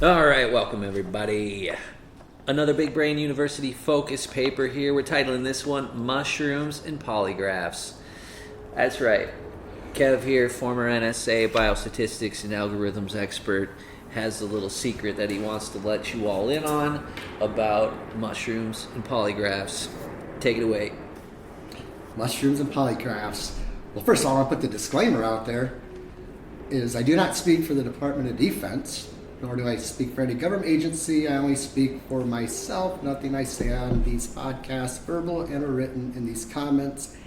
All right, welcome everybody. Another Big Brain University focus paper here. We're titling this one Mushrooms and Polygraphs. That's right. Kev here, former NSA biostatistics and algorithms expert, has a little secret that he wants to let you all in on about mushrooms and polygraphs. Take it away. Mushrooms and polygraphs. Well, first of all, I'll put the disclaimer out there, is I do not speak for the Department of Defense, nor do I speak for any government agency. I only speak for myself. Nothing I say on these podcasts, verbal and or written, in these comments.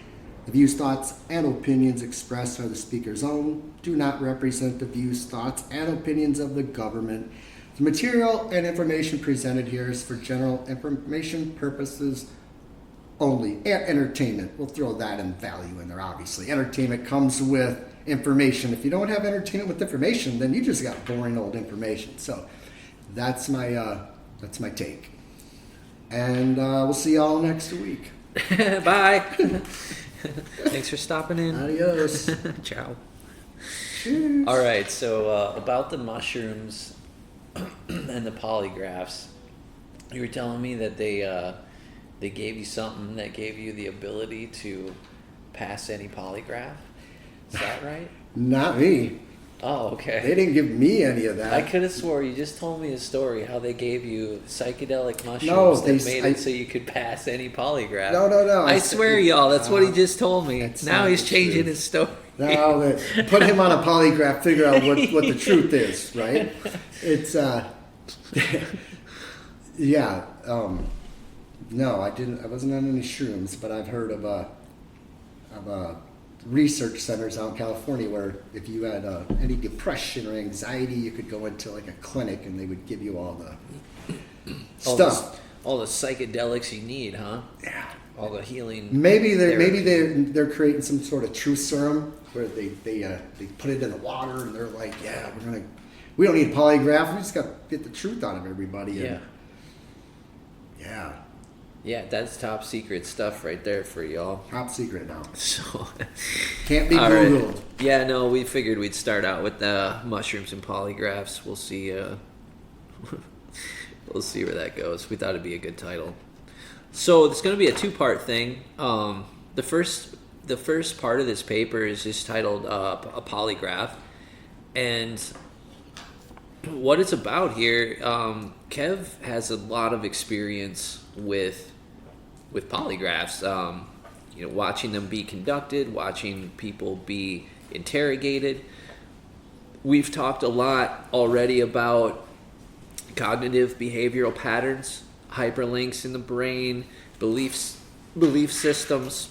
The views, thoughts, and opinions expressed are the speaker's own, do not represent the views, thoughts, and opinions of the government. The material and information presented here is for general information purposes only, and entertainment. We'll throw that in value in there, obviously. Entertainment comes with information. If you don't have entertainment with information, then you just got boring old information. So that's my take. And we'll see y'all next week. Bye. Thanks for stopping in. Adios. Ciao. Cheers. All right, so about the mushrooms and the polygraphs, you were telling me that they gave you something that gave you the ability to pass any polygraph. Is that right? Not me. Oh, okay. They didn't give me any of that. I could have swore you just told me a story how they gave you psychedelic mushrooms that made it so you could pass any polygraph. No. I swear, y'all, that's what he just told me. Now he's changing his story. No, put him on a polygraph, figure out what the truth is, right? It's, yeah. No, I didn't. I wasn't on any shrooms, but I've heard of research centers out in California where if you had any depression or anxiety, you could go into like a clinic and they would give you all the stuff, all the psychedelics you need, huh? Yeah. All the healing. Maybe they're creating some sort of truth serum where they put it in the water and they're like, yeah, we don't need a polygraph. We just got to get the truth out of everybody. Yeah. Yeah. Yeah, that's top secret stuff right there for y'all. Top secret now. So can't be Googled. Right. Yeah, no, we figured we'd start out with the mushrooms and polygraphs. We'll see. We'll see where that goes. We thought it'd be a good title. So it's going to be a two-part thing. The first part of this paper is just titled a polygraph, and what it's about here. Kev has a lot of experience with polygraphs, watching them be conducted, watching people be interrogated. We've talked a lot already about cognitive behavioral patterns, hyperlinks in the brain, belief systems,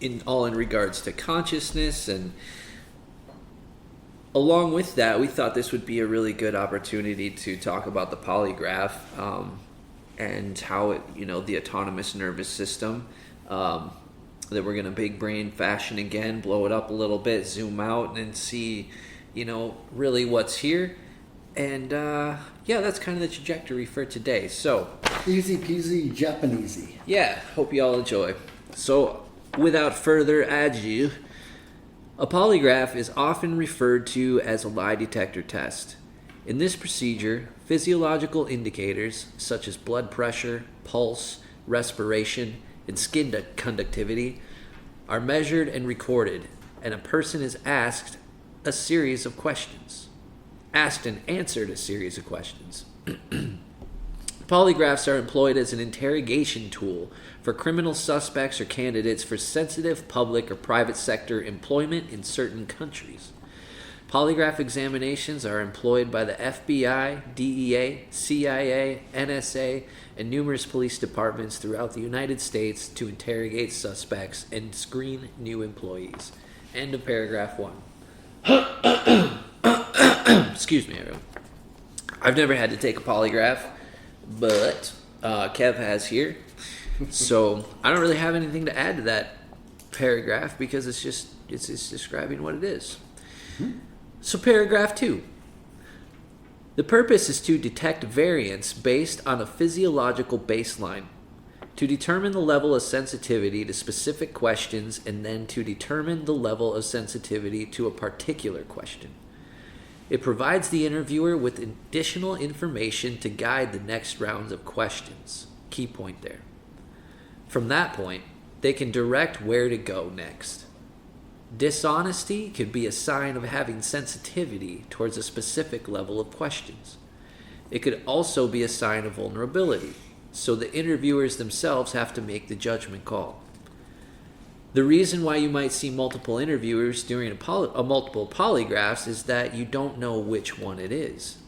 in regards to consciousness. And along with that, we thought this would be a really good opportunity to talk about the polygraph, and how it, the autonomous nervous system, that we're going to big brain fashion again, blow it up a little bit, zoom out and see, really what's here. And that's kind of the trajectory for today. So easy peasy Japanesey. Yeah, hope you all enjoy. So without further ado, a polygraph is often referred to as a lie detector test. In this procedure, physiological indicators such as blood pressure, pulse, respiration, and skin conductivity are measured and recorded, and a person is asked and answered a series of questions. Polygraphs are employed as an interrogation tool for criminal suspects or candidates for sensitive public or private sector employment in certain countries. Polygraph examinations are employed by the FBI, DEA, CIA, NSA, and numerous police departments throughout the United States to interrogate suspects and screen new employees. End of paragraph 1. Excuse me, everyone. I've never had to take a polygraph, but Kev has here. So I don't really have anything to add to that paragraph because it's describing what it is. Mm-hmm. So paragraph 2. The purpose is to detect variance based on a physiological baseline, to determine the level of sensitivity to specific questions, and then to determine the level of sensitivity to a particular question. It provides the interviewer with additional information to guide the next rounds of questions. Key point there. From that point, they can direct where to go next. Dishonesty could be a sign of having sensitivity towards a specific level of questions. It could also be a sign of vulnerability, so the interviewers themselves have to make the judgment call. The reason why you might see multiple interviewers during a multiple polygraphs is that you don't know which one it is.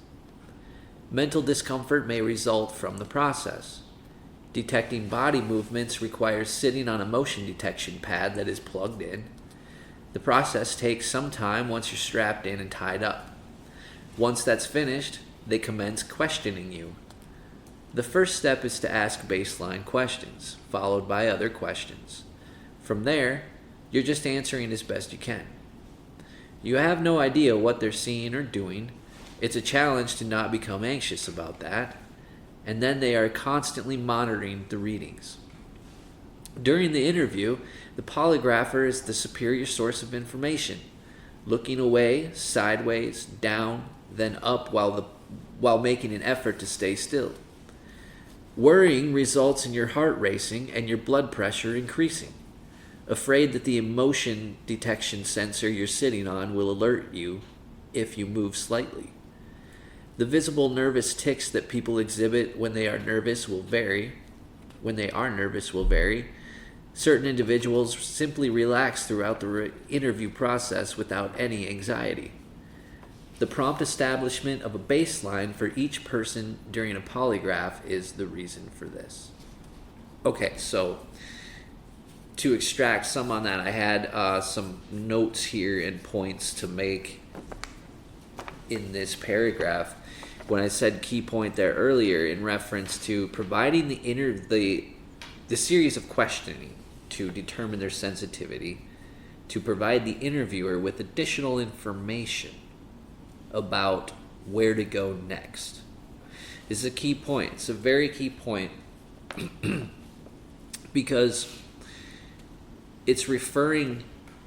Mental discomfort may result from the process. Detecting body movements requires sitting on a motion detection pad that is plugged in. The process takes some time once you're strapped in and tied up. Once that's finished, they commence questioning you. The first step is to ask baseline questions, followed by other questions. From there, you're just answering as best you can. You have no idea what they're seeing or doing. It's a challenge to not become anxious about that. And then they are constantly monitoring the readings. During the interview, the polygrapher is the superior source of information, looking away, sideways, down, then up while making an effort to stay still. Worrying results in your heart racing and your blood pressure increasing. Afraid that the emotion detection sensor you're sitting on will alert you if you move slightly. The visible nervous tics that people exhibit when they are nervous will vary. Certain individuals simply relax throughout the interview process without any anxiety. The prompt establishment of a baseline for each person during a polygraph is the reason for this. Okay, so to extract some on that, I had some notes here and points to make in this paragraph. When I said key point there earlier in reference to providing the series of questioning to determine their sensitivity, to provide the interviewer with additional information about where to go next. This is a key point. It's a very key point because it's referring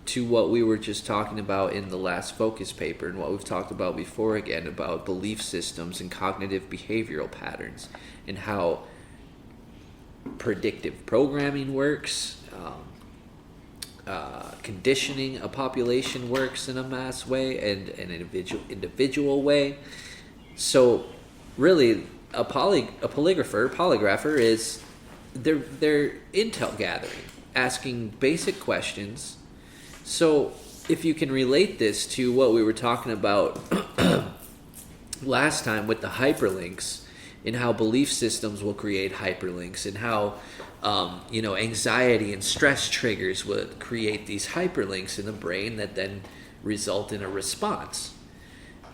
to what we were just talking about in the last focus paper and what we've talked about before again about belief systems and cognitive behavioral patterns and how predictive programming works, conditioning a population works in a mass way and an individual way. So really a polygrapher is they're intel gathering, asking basic questions. So if you can relate this to what we were talking about last time with the hyperlinks and how belief systems will create hyperlinks and how anxiety and stress triggers would create these hyperlinks in the brain that then result in a response.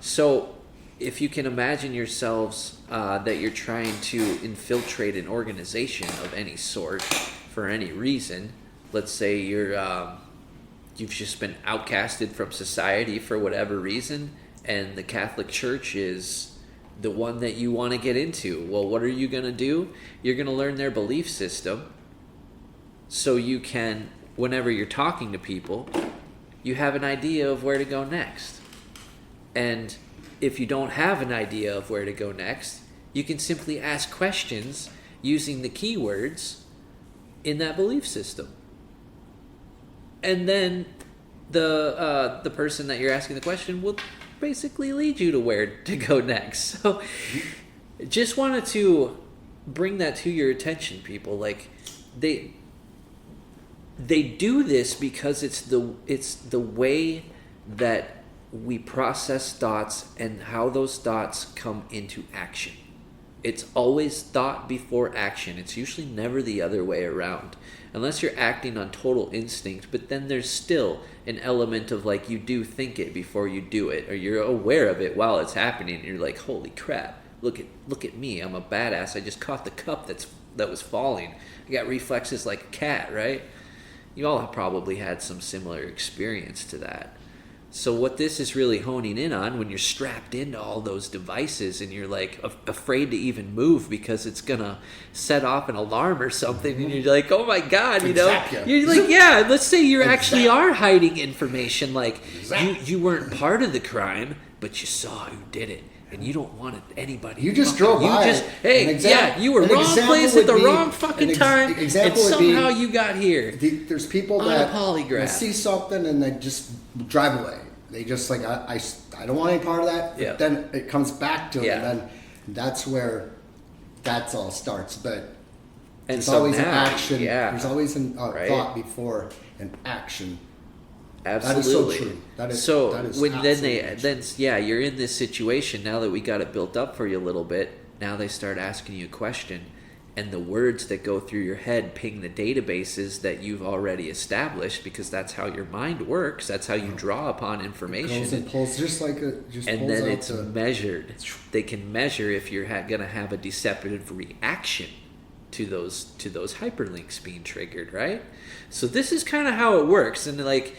So if you can imagine yourselves that you're trying to infiltrate an organization of any sort for any reason, let's say you've just been outcasted from society for whatever reason, and the Catholic Church is the one that you want to get into. Well, what are you going to do? You're going to learn their belief system so you can, whenever you're talking to people, you have an idea of where to go next. And if you don't have an idea of where to go next, you can simply ask questions using the keywords in that belief system. And then the person that you're asking the question will basically lead you to where to go next. So just wanted to bring that to your attention, people. Like they do this because it's the way that we process thoughts and how those thoughts come into action. It's always thought before action. It's usually never the other way around. Unless you're acting on total instinct, but then there's still an element of like you do think it before you do it, or you're aware of it while it's happening, and you're like, holy crap, look at me, I'm a badass, I just caught the cup that was falling. I got reflexes like a cat, right? You all have probably had some similar experience to that. So what this is really honing in on, when you're strapped into all those devices and you're like afraid to even move because it's gonna set off an alarm or something, and you're like, oh my god, you're like, yeah, let's say you actually are hiding information, like you weren't part of the crime, but you saw who did it. And you don't want anybody. You just drove by. You were wrong place at the wrong fucking time, and somehow you got here. There's people on that a polygraph. see something and they just drive away. They just like, I don't want any part of that. But then it comes back to it, and then that's where that's all starts. But there's always an action. There's always a thought before an action. Absolutely. That is so true. That is when then you're in this situation now that we got it built up for you a little bit. Now they start asking you a question, and the words that go through your head ping the databases that you've already established, because that's how your mind works. That's how you draw upon information. It goes and pulls and then it's measured. They can measure if you're going to have a deceptive reaction to those hyperlinks being triggered, right? So this is kind of how it works, and like.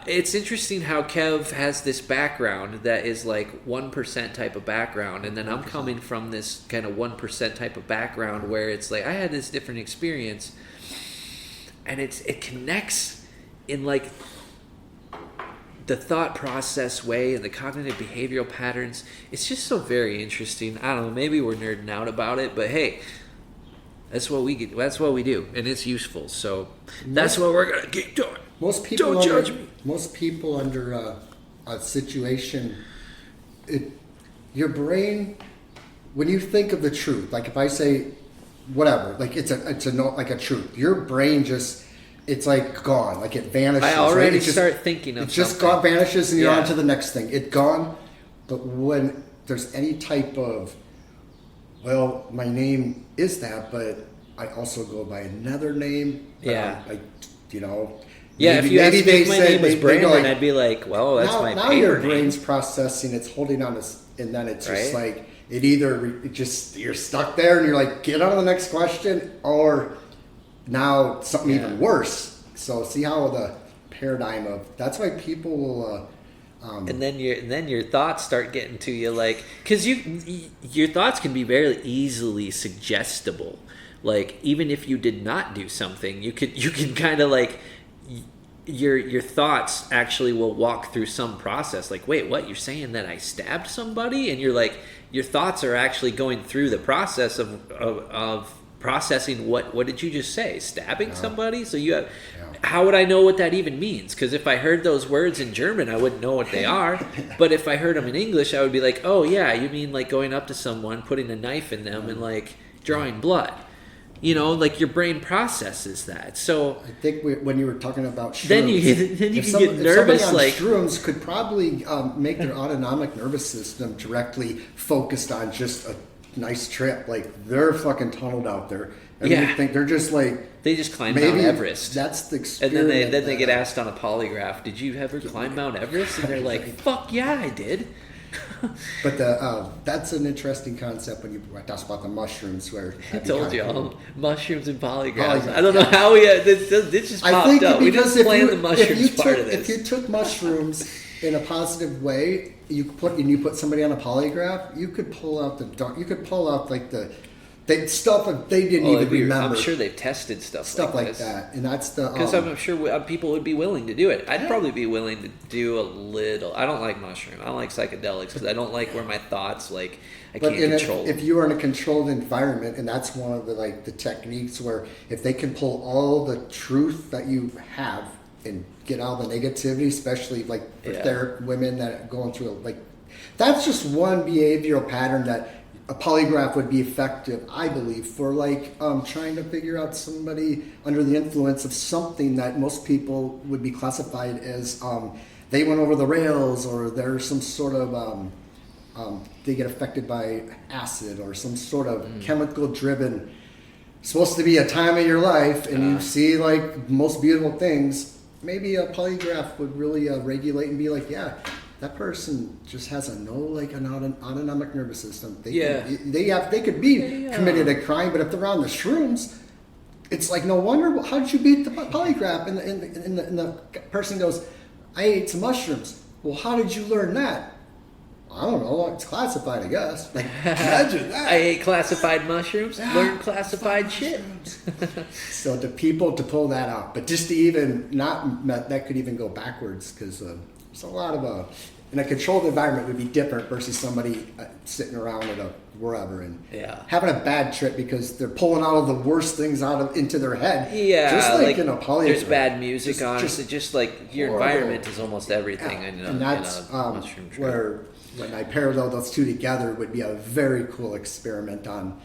It's interesting how Kev has this background that is like 1% type of background, and then I'm coming from this kind of 1% type of background where it's like I had this different experience, and it connects in like the thought process way and the cognitive behavioral patterns. It's just so very interesting. I don't know, maybe we're nerding out about it, but hey, that's what we do, and it's useful. So that's what we're gonna keep doing. Most people don't judge me. Most people under a situation, your brain, when you think of the truth, like if I say whatever, like it's a truth, your brain just it's like gone, like it vanishes. I already start thinking of it just something. Vanishes and you're on to the next thing. It's gone. But when there's any type of, well, my name is that, but I also go by another name. If you asked me if my name was Brandon, I'd be like, well, that's my now paper your name. brain's processing, it's holding on this, and then it's just like, you're stuck there and you're like, get on to the next question, or now something even worse. So see how the paradigm of, that's why people will... and then your thoughts start getting to you, like, because your thoughts can be very easily suggestible. Like, even if you did not do something, you can kind of like... Your thoughts actually will walk through some process. Like, wait, what? You're saying that I stabbed somebody? And you're like, your thoughts are actually going through the process of processing. What did you just say? Stabbing somebody? So you have. How would I know what that even means? Because if I heard those words in German, I wouldn't know what they are. But if I heard them in English, I would be like, oh yeah, you mean like going up to someone, putting a knife in them, and like drawing blood. You know, like your brain processes that. So I think when you were talking about shrooms, then you can get nervous. Somebody on like shrooms could probably make their autonomic nervous system directly focused on just a nice trip. Like they're fucking tunneled out there. You think they're just like they just climb Mount Everest. That's the experience. And then they get asked on a polygraph, "Did you ever climb Mount Everest?" And they're like, "Fuck yeah, I did." But that's an interesting concept when you talk about the mushrooms. Where I told you all mushrooms and polygraphs. I don't know how this just popped up. We just planned the mushrooms part of this. If you took mushrooms in a positive way, you put somebody on a polygraph, you could pull out like the stuff that they didn't even remember. I'm sure they've tested stuff like that, and that's the because I'm sure people would be willing to do it. I'd probably be willing to do a little. I don't like mushroom. I don't like psychedelics because I don't like where my thoughts I can't control. If you are in a controlled environment, and that's one of the techniques where if they can pull all the truth that you have and get all the negativity, especially like if they're women that are going through that's just one behavioral pattern that. A polygraph would be effective, I believe, for trying to figure out somebody under the influence of something that most people would be classified as they went over the rails, or there's some sort of they get affected by acid or some sort of chemical driven. Supposed to be a time of your life, and you see most beautiful things. Maybe a polygraph would really regulate and be like, yeah. That person just has an autonomic nervous system. They could be committed a crime, but if they're on the shrooms, it's like no wonder. How did you beat the polygraph? And the person goes, "I ate some mushrooms." Well, how did you learn that? I don't know. It's classified, I guess. Imagine that. I ate classified mushrooms. Learned classified shit. So to people to pull that out, but just to even not that could even go backwards because. There's a lot of in a controlled environment would be different versus somebody sitting around at a wherever and having a bad trip because they're pulling all of the worst things into their head. Yeah, just like in a polygraph. There's bad music on. Just like your environment is almost everything in a mushroom trip. Where when I parallel those two together would be a very cool experiment on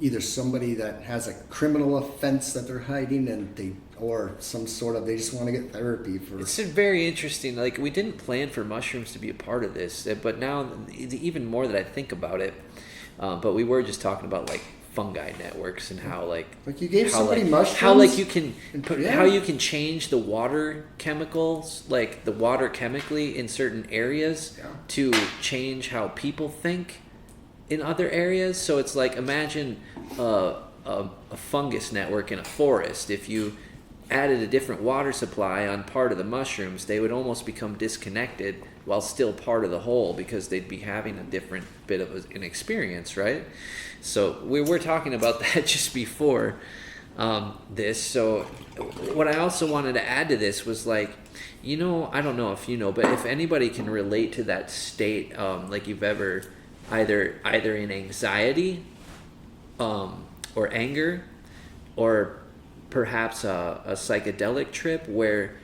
either somebody that has a criminal offense that they're hiding or some sort of they just want to get therapy for. It's very interesting. Like we didn't plan for mushrooms to be a part of this, but now even more that I think about it. But we were just talking about like fungi networks and how like you gave somebody mushrooms. How like you can how you can change the water chemicals, like the water chemically in certain areas to change how people think in other areas. So it's like imagine a fungus network in a forest. If you added a different water supply on part of the mushrooms, they would almost become disconnected while still part of the whole because they'd be having a different bit of an experience, right? So we were talking about that just before this. So what I also wanted to add to this was like, I don't know if you know, but if anybody can relate to that state, like you've ever either in anxiety or anger or perhaps a psychedelic trip where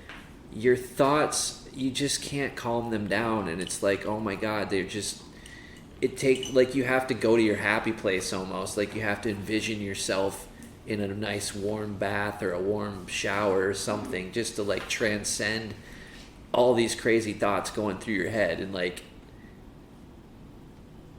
your thoughts, you just can't calm them down, and it's like, oh my god, like you have to go to your happy place almost, like you have to envision yourself in a nice warm bath or a warm shower or something just to like transcend all these crazy thoughts going through your head. And like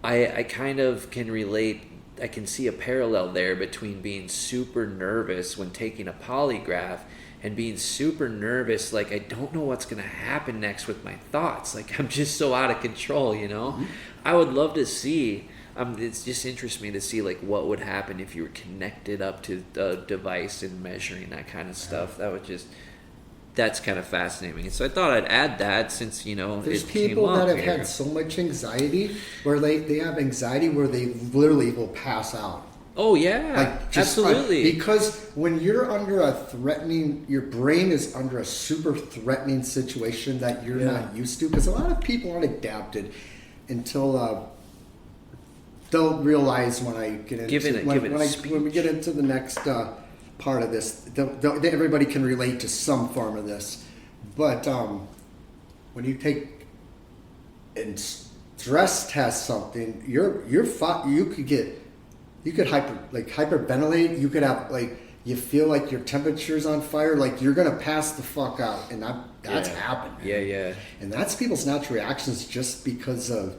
I kind of can relate. I can see a parallel there between being super nervous when taking a polygraph and being super nervous, like I don't know what's going to happen next with my thoughts. Like I'm just so out of control, Mm-hmm. I would love to see, it just interests me to see like what would happen if you were connected up to the device and measuring that kind of stuff. That's kind of fascinating. So I thought I'd add that since, there's people that have had so much anxiety where they have anxiety where they literally will pass out. Oh yeah, absolutely. Because when you're under your brain is under a super threatening situation that you're not used to. Because a lot of people aren't adapted until they'll realize when I get into when we get into the next part of this, everybody can relate to some form of this. But when you take and stress test something, you could hyperventilate. You could have you feel like your temperature's on fire, like you're gonna pass the fuck out, and that's happened. Man. Yeah. And that's people's natural reactions just because of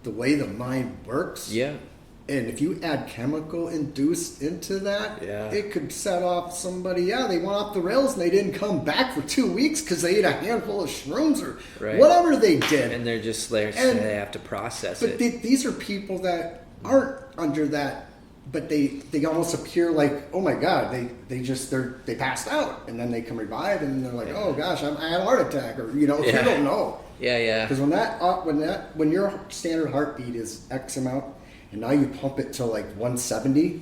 the way the mind works. Yeah. And if you add chemical induced into that, it could set off somebody. Yeah, they went off the rails and they didn't come back for 2 weeks because they ate a handful of shrooms or whatever they did. And they're just they have to process it. But these are people that aren't under that, but they almost appear like, oh my god, they passed out, and then they come revive and they're like, oh gosh, I had a heart attack, or you don't know. Yeah. Because when your standard heartbeat is X amount. And now you pump it to like 170.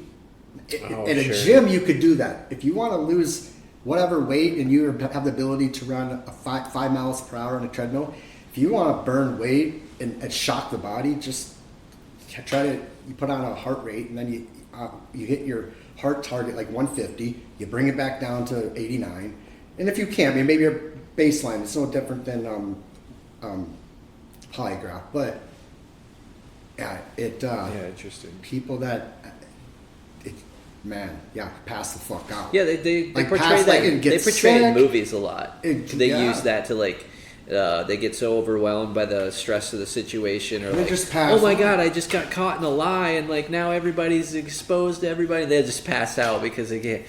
In a gym, you could do that. If you want to lose whatever weight and you have the ability to run a 5 miles per hour on a treadmill, if you want to burn weight and shock the body, just you put on a heart rate, and then you hit your heart target like 150. You bring it back down to 89. And if you can, maybe your baseline is no different than polygraph, but. Interesting. People that, pass the fuck out. Yeah, they portray that. They portray it in movies a lot. They use that to they get so overwhelmed by the stress of the situation, or oh my god, I just got caught in a lie, and now everybody's exposed to everybody. They just pass out because they get.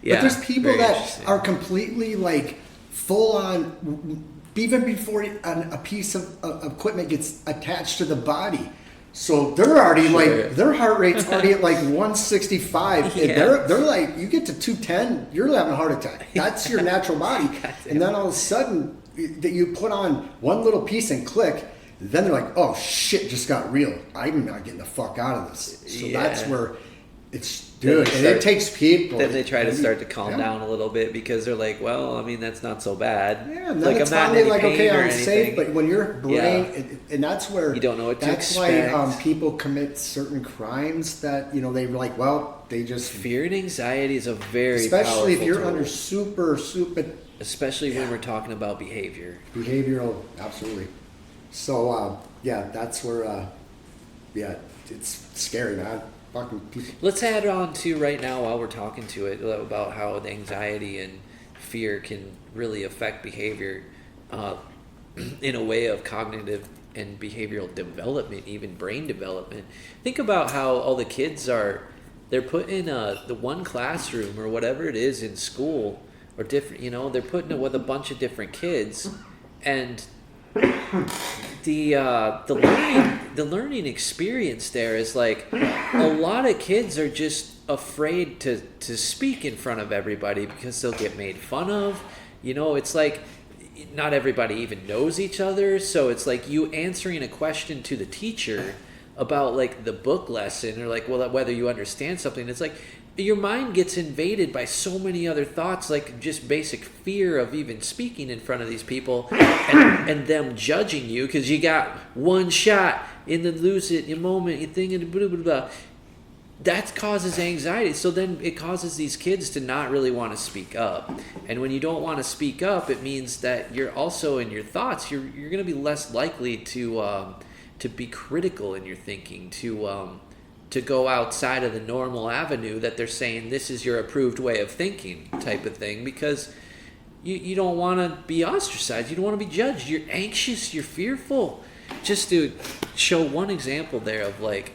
Yeah, but there's people that are completely full on, even before a piece of equipment gets attached to the body. So they're already their heart rate's already at 165. And they're you get to 210, you're having a heart attack. That's your natural body. And then all of a sudden that you put on one little piece and click, then they're like, oh shit, just got real. I'm not getting the fuck out of this. So that's where It's dude, and it takes people. Then they try to start to calm down a little bit because they're like, well, I mean, that's not so bad. Yeah, and then it's finally like, okay, I'm safe. But when your brain, and that's where you don't know what to expect. That's why people commit certain crimes that they were like, well, they just fear and anxiety is a very especially if you're tool. under super. Especially when we're talking about behavioral, absolutely. So that's where it's scary, man. Fucking people. Let's add on to right now while we're talking to it about how the anxiety and fear can really affect behavior in a way of cognitive and behavioral development, even brain development. Think about how all the kids they're put in the one classroom or whatever it is in school or different, they're put in with a bunch of different kids, and the learning experience there is like a lot of kids are just afraid to speak in front of everybody because they'll get made fun of. It's like not everybody even knows each other, so it's like you answering a question to the teacher about like the book lesson or like whether you understand something. It's like your mind gets invaded by so many other thoughts, like just basic fear of even speaking in front of these people and them judging you because you got one shot in the lose it in moment, you think and blah, blah, blah. That causes anxiety. So then it causes these kids to not really want to speak up. And when you don't want to speak up, it means that you're also in your thoughts, you're going to be less likely to be critical in your thinking, to go outside of the normal avenue that they're saying this is your approved way of thinking type of thing, because you don't want to be ostracized. You don't want to be judged. You're anxious. You're fearful. Just to show one example there of like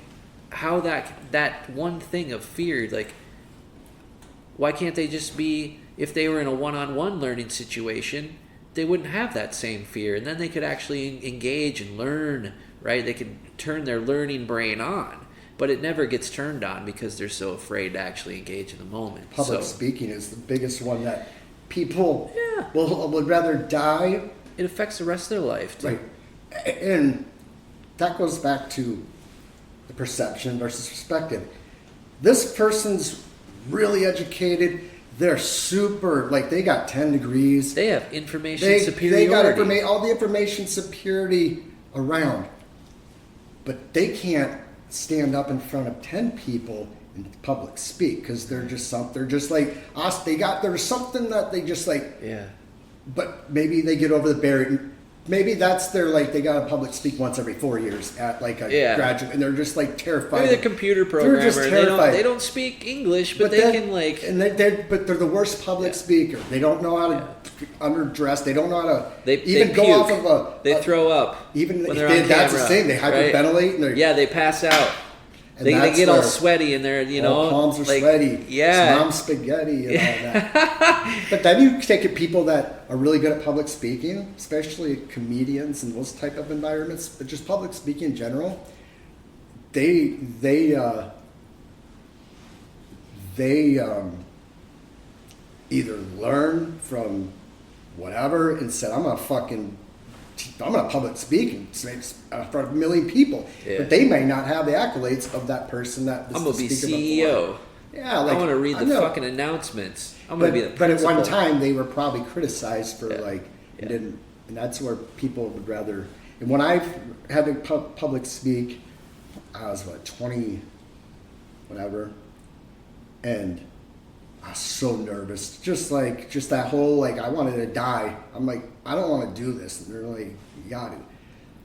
how that one thing of fear, like why can't they just be, if they were in a one-on-one learning situation, they wouldn't have that same fear, and then they could actually engage and learn, right? They could turn their learning brain on. But it never gets turned on because they're so afraid to actually engage in the moment. Public speaking is the biggest one that people would rather die. It affects the rest of their life, too. Right. And that goes back to the perception versus perspective. This person's really educated. They're super, like they got 10 degrees. They have information superiority. They got all the information superiority around. But they can't stand up in front of 10 people in public speak because they're just like us. There's something that they just like. Yeah. But maybe they get over the barrier. Maybe that's their like they got to public speak once every 4 years at like a graduate, and they're just like terrified. Maybe they're computer programmer. They're just terrified. They don't speak English, but they can like. And they're the worst public speaker. They don't know how to underdress. They don't know how to they go puke. off of They throw up. Even when they're on that's camera, the same. They hyperventilate. Right? They pass out. They get all sweaty and they're, palms are sweaty. Yeah. Mom spaghetti and all that. But then you take it people that are really good at public speaking, especially comedians and those type of environments, but just public speaking in general, they either learn from whatever and said, I'm gonna public speak in front of a million people, but they may not have the accolades of that person that I'm gonna be CEO. Yeah, I want to read the fucking announcements. I'm gonna be the principal. principal. But at one time, they were probably criticized for and that's where people would rather. And when I had to public speak, I was 20, whatever, and I was so nervous. Just that whole I wanted to die. I'm like, I don't want to do this. And they're like, you got it.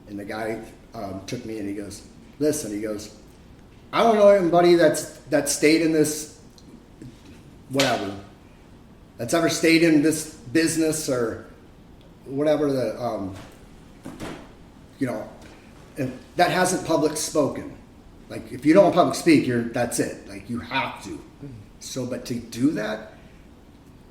And the guy took me and he goes, listen. He goes, I don't know anybody that stayed in this, whatever, that's ever stayed in this business or whatever and that hasn't public spoken. Like if you don't public speak, that's it. Like you have to. So, but to do that,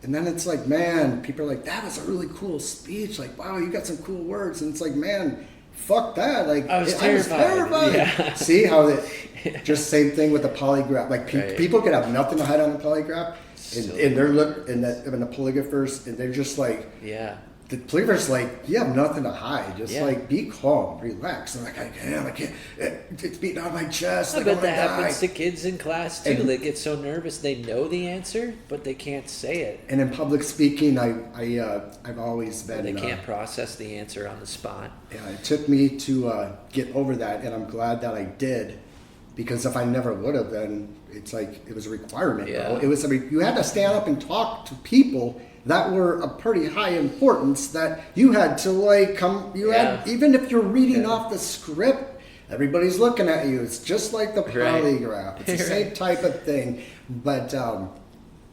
and then it's like, man, people are like, that was a really cool speech. Like, wow, you got some cool words. And it's like, man, fuck that. Like, I was terrified. Yeah. See how just same thing with the polygraph. Like, people could have nothing to hide on the polygraph, and they're in the polygraphers, and they're just like, the polygraph's like, you have nothing to hide. Just like be calm, relax. I'm like, I can't. It's beating out of my chest. I bet that happens to kids in class too. They get so nervous they know the answer, but they can't say it. And in public speaking, I've always been. They can't process the answer on the spot. Yeah, it took me to get over that, and I'm glad that I did, because if I never would have, then it's like it was a requirement. Yeah. It was you had to stand up and talk to people that were a pretty high importance, that you had to like come. You had, even if you're reading off the script, everybody's looking at you. It's just like the polygraph. It's the same type of thing. But so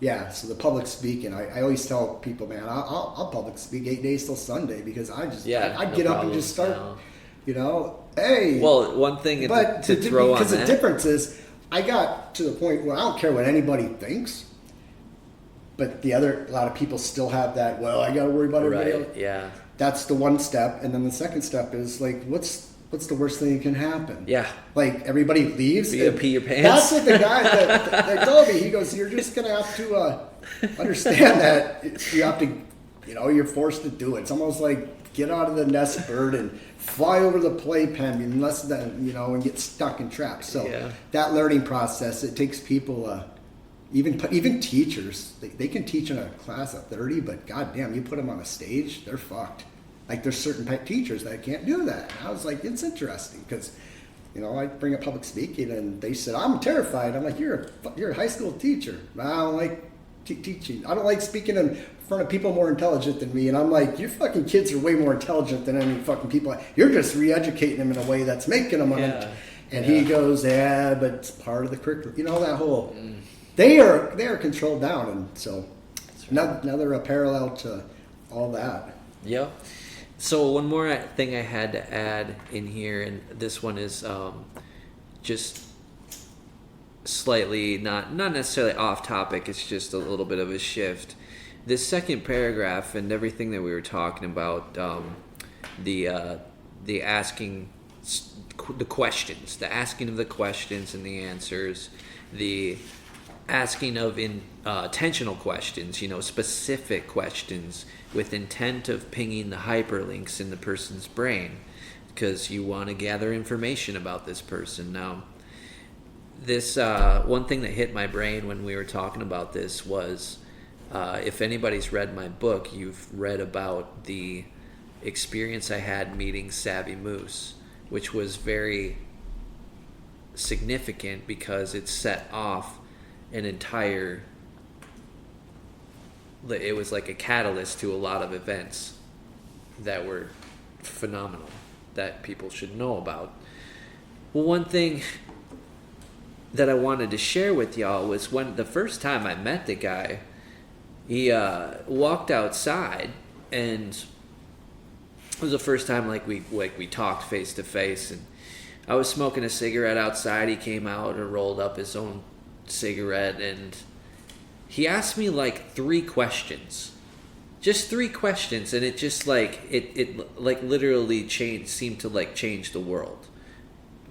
the public speaking, I always tell people, man, I'll public speak 8 days till Sunday, because I'd get up and just start, hey. Well, one thing to throw on that, because the difference is, I got to the point where I don't care what anybody thinks. But a lot of people still have that, well, I got to worry about everybody else. Yeah. That's the one step. And then the second step is like, what's the worst thing that can happen? Yeah. Like, everybody leaves. You gotta pee your pants. That's what the guy that told me. He goes, you're just going to have to understand that you have to, you're forced to do it. It's almost like get out of the nest bird and fly over the playpen in less than, and get stuck and trapped. So that learning process, it takes people... Even teachers, they can teach in a class of 30, but goddamn, you put them on a stage, they're fucked. Like, there's certain teachers that can't do that. And I was like, it's interesting, because, I bring up public speaking, and they said, I'm terrified. I'm like, you're a high school teacher. I don't like teaching. I don't like speaking in front of people more intelligent than me. And I'm like, your fucking kids are way more intelligent than any fucking people. You're just re-educating them in a way that's making them. And he goes, but it's part of the curriculum. That whole... They are controlled down, and so another parallel to all that. Yep. So one more thing I had to add in here, and this one is just slightly not necessarily off topic. It's just a little bit of a shift. This second paragraph and everything that we were talking about, the asking the questions, the asking of the questions and the answers, the asking of intentional questions, specific questions with intent of pinging the hyperlinks in the person's brain, because you want to gather information about this person. Now, this one thing that hit my brain when we were talking about this was, if anybody's read my book, you've read about the experience I had meeting Savvy Moose, which was very significant because it set off it was like a catalyst to a lot of events that were phenomenal that people should know about. Well, one thing that I wanted to share with y'all was when the first time I met the guy, he walked outside, and it was the first time we talked face to face, and I was smoking a cigarette outside. He came out and rolled up his own cigarette, and he asked me 3 questions, just 3 questions, and it just it literally seemed to change the world,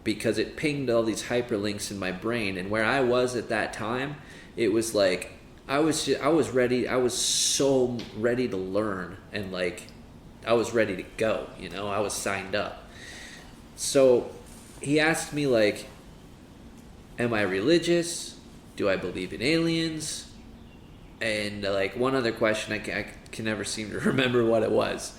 because it pinged all these hyperlinks in my brain. And where I was at that time, it was I was ready. I was so ready to learn, and I was ready to go. I was signed up. So he asked me am I religious? Do I believe in aliens? And one other question, I can never seem to remember what it was.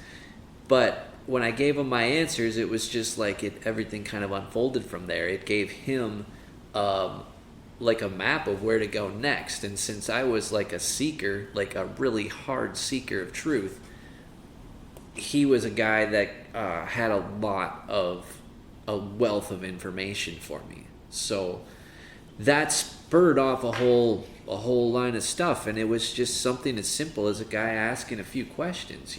But when I gave him my answers, it was just everything kind of unfolded from there. It gave him a map of where to go next. And since I was a seeker, a really hard seeker of truth, he was a guy that had a wealth of information for me. So that spurred off a whole line of stuff, and it was just something as simple as a guy asking a few questions,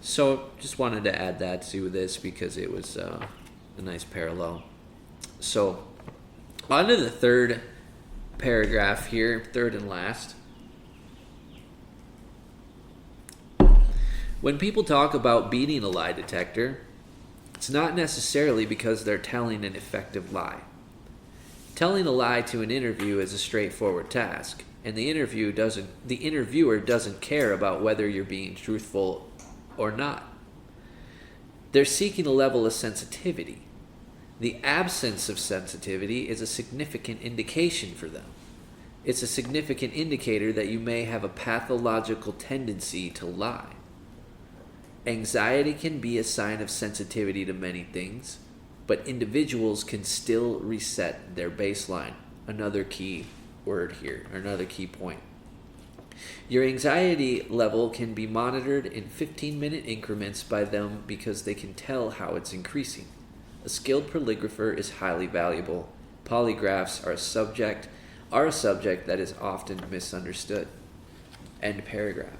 So just wanted to add that to this because it was a nice parallel. So on to the third paragraph here, third and last. When people talk about beating a lie detector, it's not necessarily because they're telling an effective lie. Telling a lie to an interview is a straightforward task. and the interviewer doesn't care about whether you're being truthful or not. They're seeking a level of sensitivity. The absence of sensitivity is a significant indication for them. It's a significant indicator that you may have a pathological tendency to lie. Anxiety can be a sign of sensitivity to many things, but individuals can still reset their baseline. Another key word here, or another key point. Your anxiety level can be monitored in 15-minute increments by them because they can tell how it's increasing. A skilled polygrapher is highly valuable. Polygraphs are a subject that is often misunderstood. End paragraph.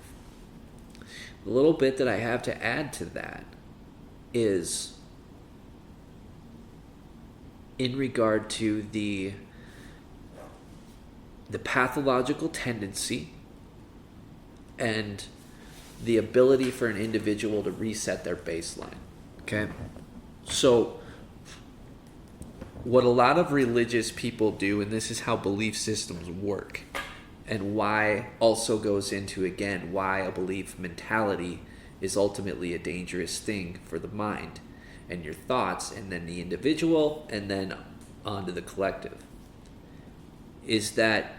The little bit that I have to add to that is in regard to the pathological tendency and the ability for an individual to reset their baseline. Okay? So, what a lot of religious people do, and this is how belief systems work, and why also goes into, again, why a belief mentality is ultimately a dangerous thing for the mind and your thoughts, and then the individual, and then onto the collective, is that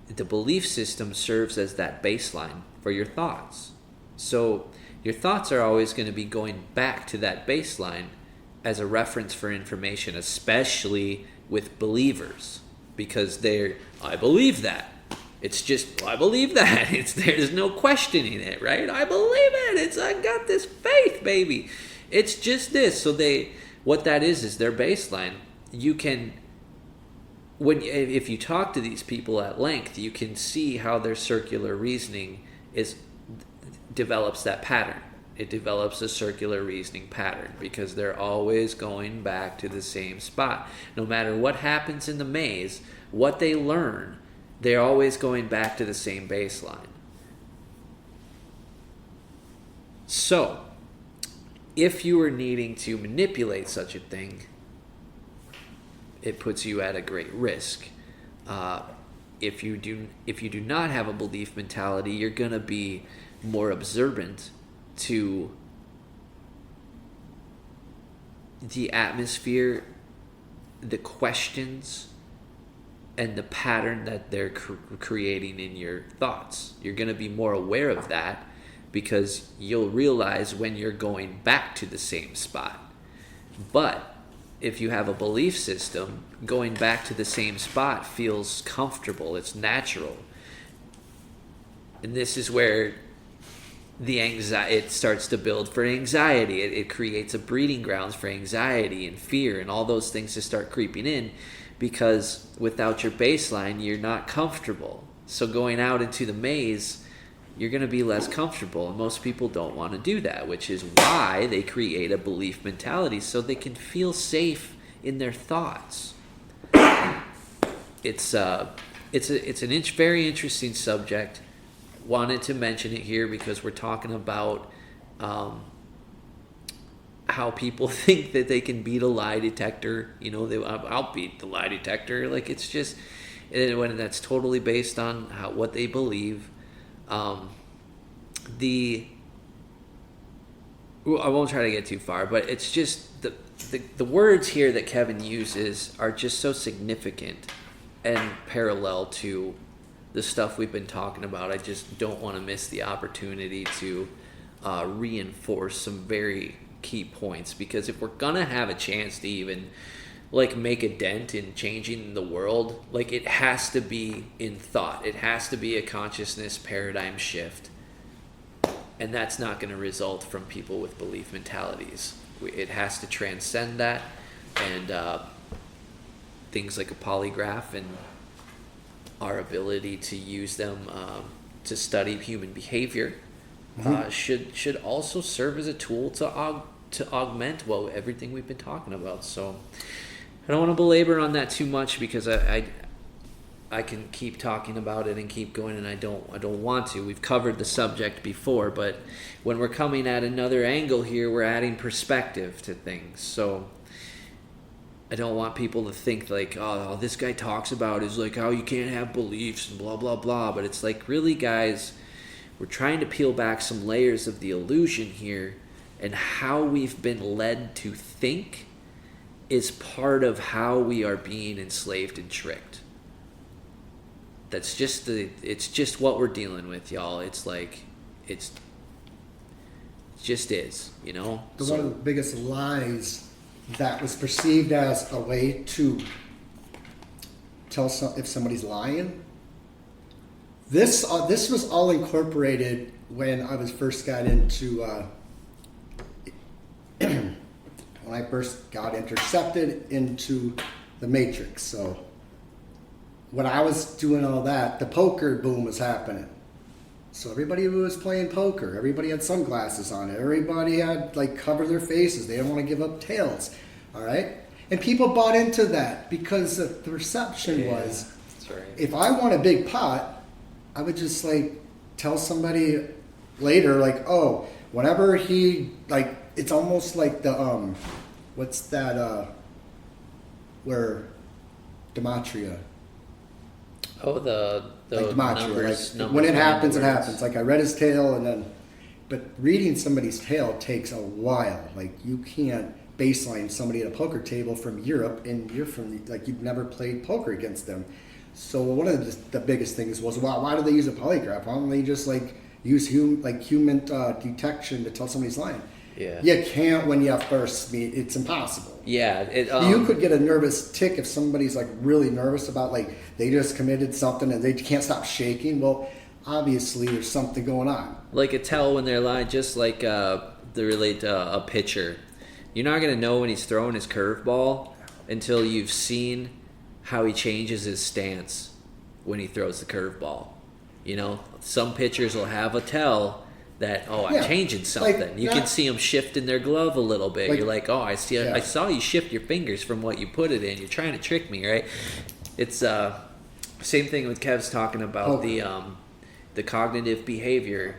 the belief system serves as that baseline for your thoughts. So your thoughts are always going to be going back to that baseline as a reference for information, especially with believers, because I believe that. It's just, I believe that. There's no questioning it, right? I believe it. I got this faith, baby. It's just this. So what that is their baseline. You can, if you talk to these people at length, you can see how their circular reasoning develops that pattern. It develops a circular reasoning pattern because they're always going back to the same spot. No matter what happens in the maze, what they learn, they're always going back to the same baseline. So, if you are needing to manipulate such a thing, it puts you at a great risk. If you do not have a belief mentality, you're going to be more observant to the atmosphere, the questions, and the pattern that they're creating in your thoughts. You're going to be more aware of that because you'll realize when you're going back to the same spot. But if you have a belief system, going back to the same spot feels comfortable. It's natural. And this is where it starts to build for anxiety. It creates a breeding grounds for anxiety and fear and all those things to start creeping in, because without your baseline, you're not comfortable. So going out into the maze, you're going to be less comfortable, and most people don't want to do that, which is why they create a belief mentality so they can feel safe in their thoughts. It's an very interesting subject. Wanted to mention it here because we're talking about how people think that they can beat a lie detector. I'll beat the lie detector. Like, it's just, when that's totally based on what they believe. I won't try to get too far, but it's just the words here that Kevin uses are just so significant and parallel to the stuff we've been talking about. I just don't want to miss the opportunity to reinforce some very key points, because if we're gonna have a chance to even make a dent in changing the world, it has to be in thought. It has to be a consciousness paradigm shift, and that's not going to result from people with belief mentalities. It has to transcend that, and things like a polygraph and our ability to use them to study human behavior should also serve as a tool to augment everything we've been talking about. So I don't want to belabor on that too much, because I can keep talking about it and keep going, and I don't want to. We've covered the subject before, but when we're coming at another angle here, we're adding perspective to things. So I don't want people to think like, oh, all this guy talks about is like how you can't have beliefs and blah, blah, blah. But it's like, really, guys, we're trying to peel back some layers of the illusion here, and how we've been led to think is part of how we are being enslaved and tricked. It's just what we're dealing with, y'all. It's like, it just is, you know? One of the biggest lies that was perceived as a way to tell if somebody's lying. This was all incorporated when I was first got into when I first got intercepted into the Matrix. So when I was doing all that, the poker boom was happening. So everybody was playing poker. Everybody had sunglasses on it. Everybody had like cover their faces. They didn't want to give up tails. All right? And people bought into that because the perception was, that's right. If I want a big pot, I would just like tell somebody later, like, oh, whenever he, like, it's almost like the, what's that, where Demetria. Oh, the Like Demetria, numbers, like when it happens, it words. happens. Like I read his tale and then, but reading somebody's tale takes a while. Like you can't baseline somebody at a poker table from Europe and you're from, like you've never played poker against them. So one of the biggest things was, well, why do they use a polygraph? Why don't they just like use human detection to tell somebody's lying? Yeah. You can't when you first meet. It's impossible. Yeah. You could get a nervous tick if somebody's like really nervous about like they just committed something and they can't stop shaking. Well, obviously there's something going on. Like a tell when they're lying, just like they relate to a pitcher. You're not gonna know when he's throwing his curveball until you've seen how he changes his stance when he throws the curveball. You know, some pitchers will have a tell that, oh, I'm changing something. Like, you can see them shifting their glove a little bit. Like, you're like, oh, I see. yeah. I saw you shift your fingers from what you put it in. You're trying to trick me, right? It's same thing with Kev's talking about the cognitive behavior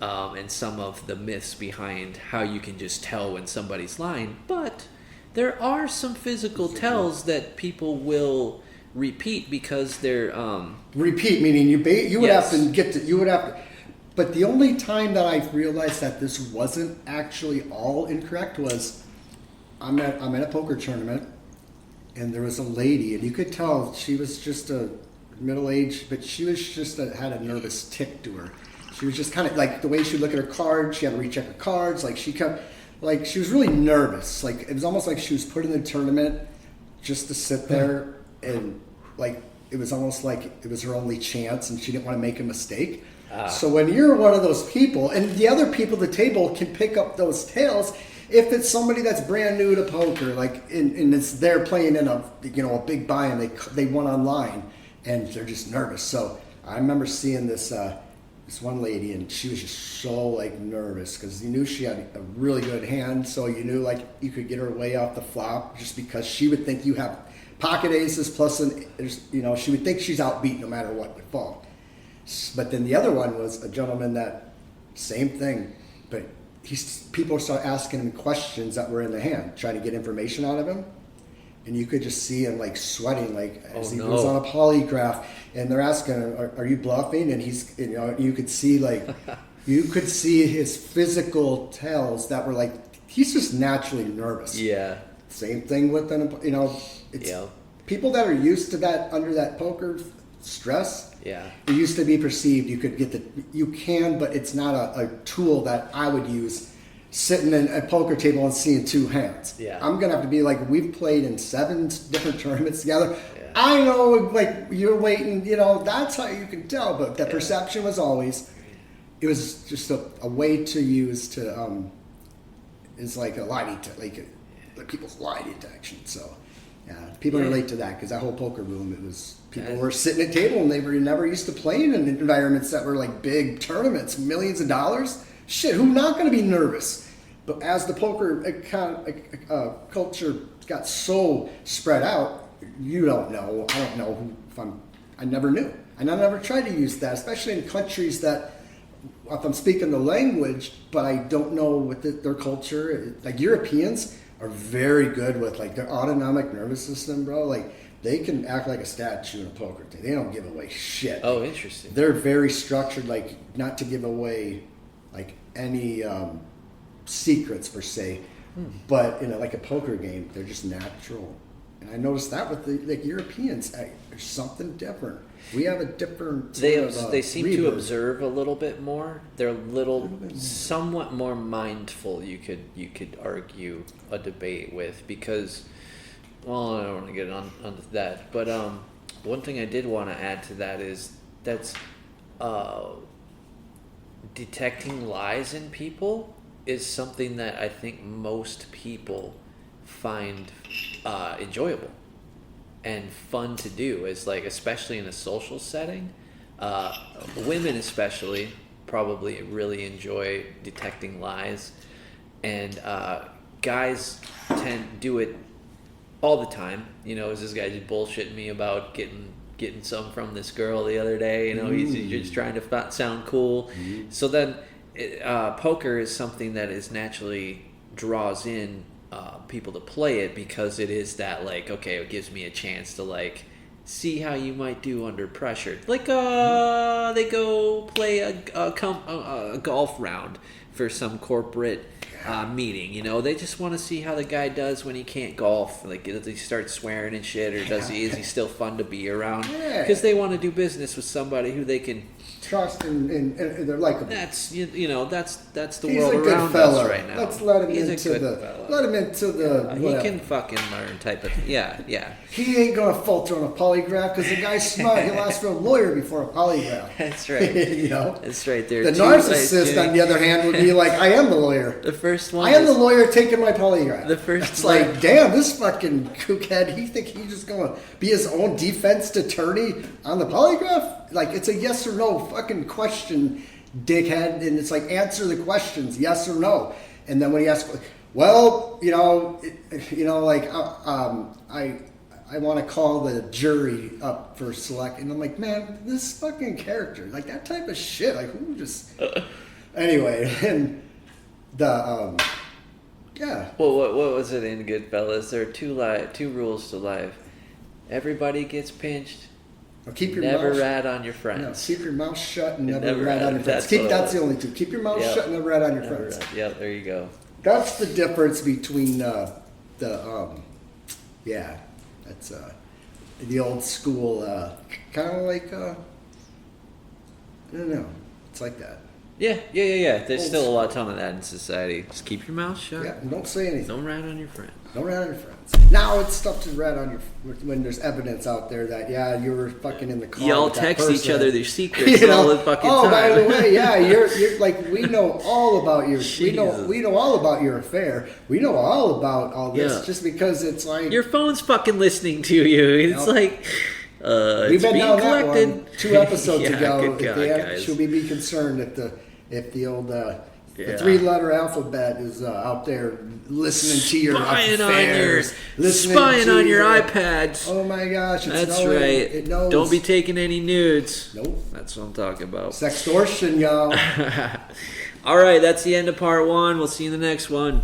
and some of the myths behind how you can just tell when somebody's lying. But there are some physical tells that people will repeat because they're Repeat meaning you would Yes. have to get to, you would have to. But the only time that I realized that this wasn't actually all incorrect was I'm at a poker tournament and there was a lady and you could tell she was just a middle-aged, but she was just had a nervous tick to her. She was just kind of like the way she would look at her cards. She had to recheck her cards. Like she kept, like she was really nervous. Like it was almost like she was put in the tournament just to sit there and like it was almost like it was her only chance and she didn't want to make a mistake. So when you're one of those people, and the other people at the table can pick up those tales, if it's somebody that's brand new to poker, like and it's they're playing in a big buy-in, they won online, and they're just nervous. So I remember seeing this one lady, and she was just so like nervous because you knew she had a really good hand, so you knew like you could get her way off the flop just because she would think you have pocket aces plus she would think she's outbeat no matter what would fall. But then the other one was a gentleman that, same thing, but people start asking him questions that were in the hand, trying to get information out of him. And you could just see him like sweating, like as he goes on a polygraph, and they're asking him, are you bluffing? And you could see his physical tells that were like, he's just naturally nervous. yeah. Same thing with people that are used to that, under that poker stress. Yeah. It used to be perceived you can, but it's not a tool that I would use sitting in a poker table and seeing two hands. Yeah. I'm going to have to be like, we've played in 7 different tournaments together. Yeah. I know, like, you're waiting, that's how you can tell, but the perception was always, it was just a way to use to, is like a lie detection, like people's lie detection. So, yeah, people relate to that because that whole poker boom, it was people were sitting at a table and they were never used to playing in environments that were like big tournaments, millions of dollars. Shit, who's not going to be nervous? But as the poker culture got so spread out, you don't know. I don't know I never knew. And I never tried to use that, especially in countries that, if I'm speaking the language, but I don't know what their culture, like Europeans, are very good with like their autonomic nervous system, bro. Like they can act like a statue in a poker thing. They don't give away shit. Oh, interesting. They're very structured, like not to give away like any secrets per se, but in like a poker game, they're just natural. And I noticed that with the like Europeans, there's something different. We have a different. They seem to rebirth. observe a little bit more. They're somewhat more mindful. You could argue a debate with because, well, I don't want to get onto that. But one thing I did want to add to that is that's detecting lies in people is something that I think most people find enjoyable and fun to do. Is like, especially in a social setting, women especially probably really enjoy detecting lies, and guys tend to do it all the time. You know, is this guy just bullshitting me about getting some from this girl the other day? You know, he's just trying to sound cool. So then poker is something that is naturally draws in people to play it because it is that like, okay, it gives me a chance to like see how you might do under pressure. Like they go play a golf round for some corporate meeting. You know, they just want to see how the guy does when he can't golf. Like, does he start swearing and shit, or is he still fun to be around? Because they want to do business with somebody who they can trust and they're likable. That's that's the He's world a good around fella. us right now. Let's let him He's into a good the fella. let him into the. He can fucking learn type of yeah. He ain't gonna falter on a polygraph because the guy's smart. He'll ask for a lawyer before a polygraph. That's right. You know, that's right. There. The narcissist, on the other hand, would be like, "I am the lawyer. The first one. I am the lawyer taking my polygraph." The first. It's like, damn, this fucking kookhead. He think he's just gonna be his own defense attorney on the polygraph? Like, it's a yes or no fucking question, dickhead, and it's like, answer the questions, yes or no. And then when he asks, well, like, I want to call the jury up for select, and I'm like, man, this fucking character, like that type of shit, like who just anyway, and the yeah. Well, what was it in Goodfellas? There are two rules to life. Everybody gets pinched. Well, keep your never mouth rat on your friends. No, keep your mouth shut and never rat on your friends. That's the only two. Keep your mouth Yep. shut and never rat on your friends. Yeah, there you go. That's the difference between that's the old school kind of like I don't know. It's like that. Yeah. There's still a ton of that in society. Just keep your mouth shut. Yeah, and don't say anything. Don't rat on your friends. Don't rat on your friends. Now it's stuff to rat on your when there's evidence out there that you were fucking in the car. Y'all with that text each person. other their secrets all the fucking time. By the way, you're like, we know all about your we know all about your affair. We know all about all this just because it's like your phone's fucking listening to you. It's like we've been down that one 2 episodes ago. Good God, guys. Should we be concerned if the old the 3-letter alphabet is out there listening to your affairs, spying on your iPads? Oh my gosh! That's right. It knows. Don't be taking any nudes. Nope. That's what I'm talking about. Sextortion, y'all. All right, that's the end of part 1. We'll see you in the next one.